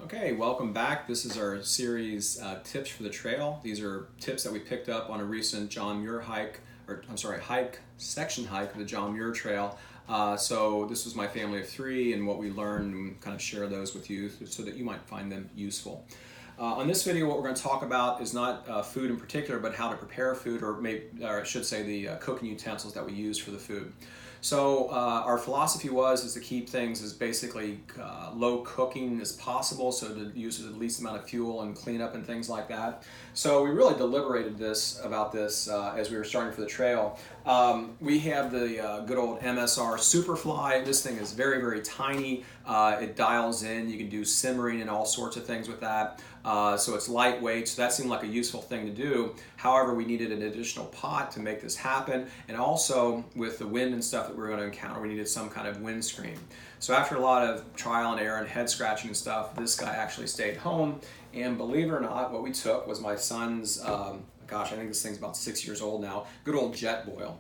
Okay, welcome back. This is our series Tips for the Trail. These are tips that we picked up on a recent John Muir section hike of the John Muir Trail. So this was my family of three and what we learned, and kind of share those with you so that you might find them useful. On this video, what we're going to talk about is not food in particular, but how to prepare food, or I should say the cooking utensils that we use for the food. So our philosophy is to keep things as basically low cooking as possible, so to use the least amount of fuel and cleanup and things like that. So we really deliberated about this as we were starting for the trail. We have the good old MSR Superfly. This thing is very, very tiny. It dials in. You can do simmering and all sorts of things with that. So it's lightweight, so that seemed like a useful thing to do. However, we needed an additional pot to make this happen, and also with the wind and stuff that we were going to encounter, we needed some kind of windscreen. So after a lot of trial and error and head scratching and stuff, this guy actually stayed home, and believe it or not, what we took was my son's, I think this thing's about 6 years old now, good old Jetboil.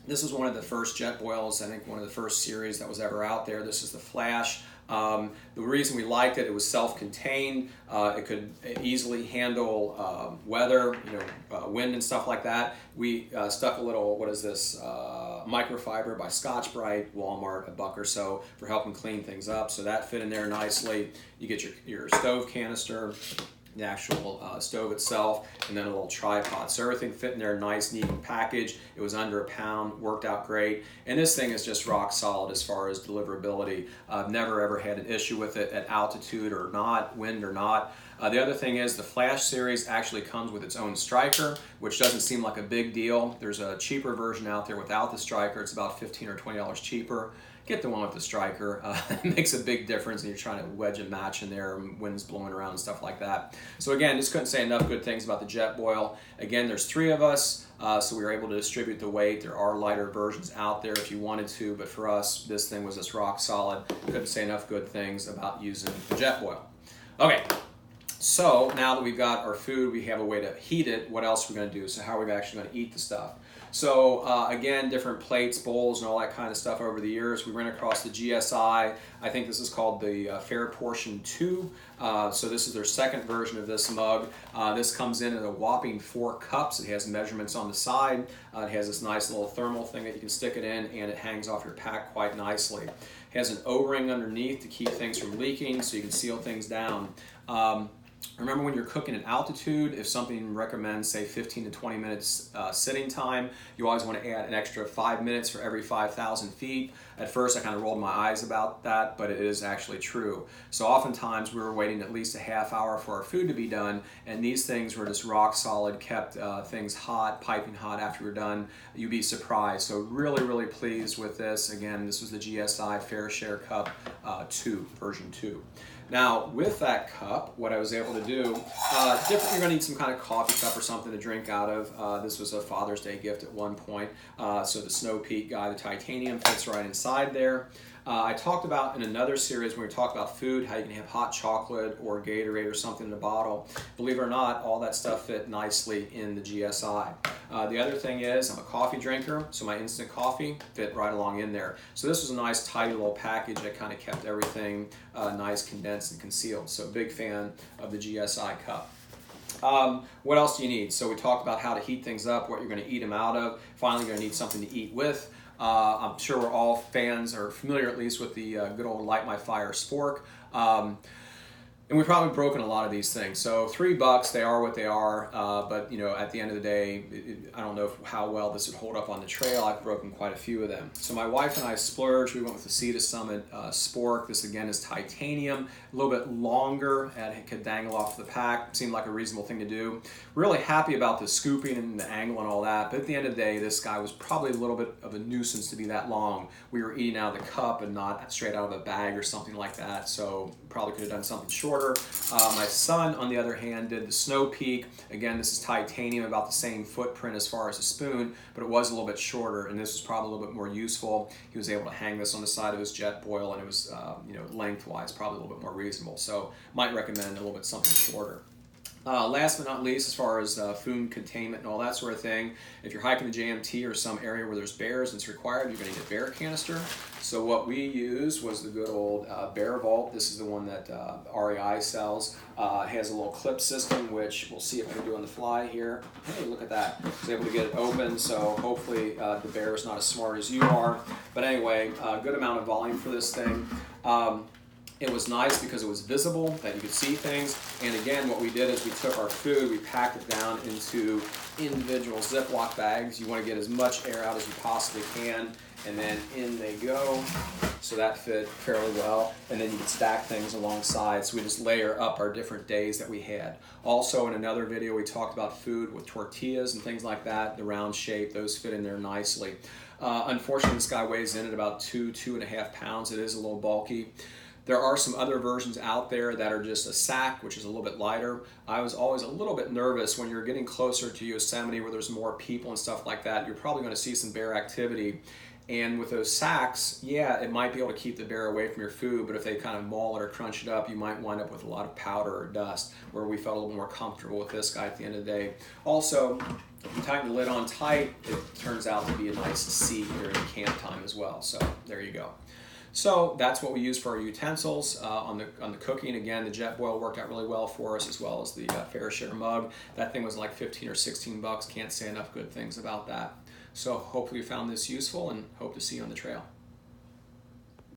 This was one of the first Jetboils, I think one of the first series that was ever out there. This is the Flash. The reason we liked it, it was self-contained. It could easily handle weather, wind and stuff like that. We stuck a little, microfiber by Scotch-Brite, Walmart, $1 or so for helping clean things up. So that fit in there nicely. You get your stove canister, the actual stove itself, and then a little tripod. So everything fit in there nice, neat, and packaged. It was under a pound, worked out great. And this thing is just rock solid as far as deliverability. I've never ever had an issue with it at altitude or not, wind or not. The other thing is the Flash series actually comes with its own striker, which doesn't seem like a big deal. There's a cheaper version out there without the striker. It's about $15 or $20 cheaper. Get the one with the striker. It makes a big difference, and you're trying to wedge and match in there, and wind's blowing around and stuff like that. So again, just couldn't say enough good things about the Jetboil. Again, there's three of us, so we were able to distribute the weight. There are lighter versions out there if you wanted to, but for us, this thing was just rock solid. Couldn't say enough good things about using the Jetboil. Okay. So now that we've got our food, we have a way to heat it. What else are we going to do? So how are we actually going to eat the stuff? So again, different plates, bowls, and all that kind of stuff over the years. We ran across the GSI. I think this is called the Fair Portion 2. So this is their second version of this mug. This comes in a whopping 4 cups. It has measurements on the side. It has this nice little thermal thing that you can stick it in, and it hangs off your pack quite nicely. It has an O-ring underneath to keep things from leaking, so you can seal things down. Remember, when you're cooking at altitude, if something recommends, say, 15 to 20 minutes sitting time, you always want to add an extra 5 minutes for every 5,000 feet. At first, I kind of rolled my eyes about that, but it is actually true. So oftentimes, we were waiting at least a half hour for our food to be done, and these things were just rock solid, kept things hot, piping hot after we're done. You'd be surprised. So really, really pleased with this. Again, this was the GSI Fair Share Cup 2, version 2. Now, with that cup, what I was able to do, you're going to need some kind of coffee cup or something to drink out of. This was a Father's Day gift at one point. So the Snow Peak guy, the titanium, fits right inside there. I talked about in another series when we talked about food, how you can have hot chocolate or Gatorade or something in a bottle. Believe it or not, all that stuff fit nicely in the GSI. The other thing is, I'm a coffee drinker, so my instant coffee fit right along in there. So this was a nice, tidy little package that kind of kept everything nice, condensed, and concealed. So big fan of the GSI cup. What else do you need? So we talked about how to heat things up, what you're going to eat them out of. Finally, you're going to need something to eat with. I'm sure we're all fans, or familiar at least, with the good old Light My Fire spork. And we've probably broken a lot of these things. So $3, they are what they are. But at the end of the day, I don't know how well this would hold up on the trail. I've broken quite a few of them. So my wife and I splurged. We went with the Sea to Summit spork. This again is titanium, a little bit longer, and it could dangle off the pack. Seemed like a reasonable thing to do. Really happy about the scooping and the angle and all that. But at the end of the day, this guy was probably a little bit of a nuisance to be that long. We were eating out of the cup and not straight out of a bag or something like that. So probably could have done something shorter. My son, on the other hand, did the Snow Peak. Again, this is titanium, about the same footprint as far as a spoon, but it was a little bit shorter, and this was probably a little bit more useful. He was able to hang this on the side of his Jetboil, and it was, lengthwise, probably a little bit more reasonable. So might recommend a little bit something shorter. Last but not least, as far as food containment and all that sort of thing, if you're hiking the JMT or some area where there's bears and it's required, you're going to need a bear canister. So what we used was the good old Bear Vault. This is the one that REI sells. It has a little clip system, which we'll see if I can do on the fly here. Hey, look at that. I was able to get it open, so hopefully the bear is not as smart as you are. But anyway, a good amount of volume for this thing. It was nice because it was visible, that you could see things. And again, what we did is we took our food, we packed it down into individual Ziploc bags. You want to get as much air out as you possibly can. And then in they go. So that fit fairly well. And then you can stack things alongside. So we just layer up our different days that we had. Also in another video, we talked about food with tortillas and things like that, the round shape, those fit in there nicely. Unfortunately, this guy weighs in at about 2.5 pounds. It is a little bulky. There are some other versions out there that are just a sack, which is a little bit lighter. I was always a little bit nervous when you're getting closer to Yosemite where there's more people and stuff like that. You're probably going to see some bear activity. And with those sacks, yeah, it might be able to keep the bear away from your food, but if they kind of maul it or crunch it up, you might wind up with a lot of powder or dust, where we felt a little more comfortable with this guy at the end of the day. Also, if you tighten the lid on tight, it turns out to be a nice seat during camp time as well. So there you go. So that's what we use for our utensils. On the cooking, again, the Jetboil worked out really well for us, as well as the Fairshare mug. That thing was like 15 or 16 bucks. Can't say enough good things about that. So hopefully you found this useful, and hope to see you on the trail.